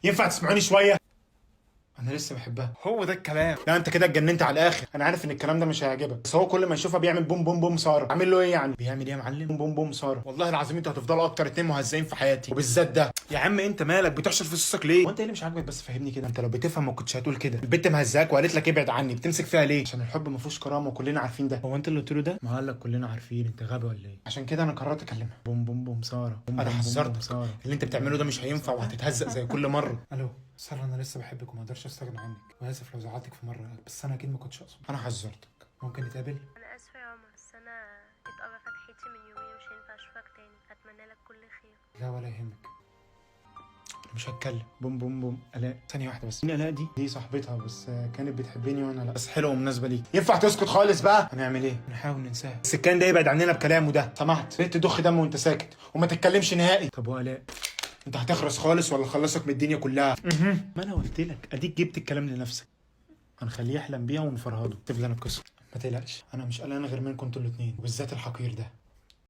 ينفع تسمعوني شويه؟ انا لسه بحبها. هو ده الكلام. لا انت كده اتجننت على الاخر. انا عارف ان الكلام ده مش هيعجبك، بس هو كل ما يشوفها بيعمل بوم بوم بوم ساره. عامل له ايه يعني؟ بيعمل ايه يا معلم؟ بوم بوم بوم ساره. والله العظيم انتوا هتفضلوا اكتر اتنين مهزئين في حياتي، وبالذات ده. يا عم انت مالك بتحشر في صوصك ليه؟ وانت ايه اللي مش عاجبك؟ بس فهمني كده، انت لو بتفهم ما كنتش هتقول كده. البت مهزاك وقالت لك ابعد عني، بتمسك فيها ليه؟ عشان الحب ما فيهوش كرامه وكلنا عارفين ده. هو انت اللي قلت له ده؟ ما قال لك كلنا عارفين. انت غبي ولا ايه؟ عشان كده انا قررت اكلمها. بوم بوم بوم ساره. انا حذرتك، اللي انت بتعمله ده مش هينفع وهتتهزق زي كل مره. الو ساره، انا لسه بحبك وما اقدرش استغنى عنك، واسف لو زعلتك في مره، بس انا اكيد ما كنتش اقصد. انا حذرتك. ممكن نتقابل؟ انا اسفه يا عمر، بس انا اتقرا فتحتي من يومين ومش هينفع اشوفك تاني. اتمنى لك كل خير. لا ولا يهمك. انا مش هتكلم. بوم بوم بوم. الاء، ثانيه واحده بس. مين الاء دي؟ دي صاحبتها، بس كانت بتحبني وانا لا. بس حلوه ومناسبه ليك. ينفع تسكت خالص بقى؟ هنعمل ايه؟ نحاول ننساها. السكان ده يبعد عننا بكلامه ده، سمحت. ليه تضخ دم وانت ساكت وما تتكلمش نهائي؟ طب والاء، انت هتخرس خالص ولا اخلصك من الدنيا كلها؟ ما انا قلت لك، اديك جبت الكلام لنفسك. هنخليه يحلم بيها ونفرهده. تفضل انا القصه. ما تقلقش، انا مش قلقان غير منكم انتوا الاثنين، وبالذات الحقير ده.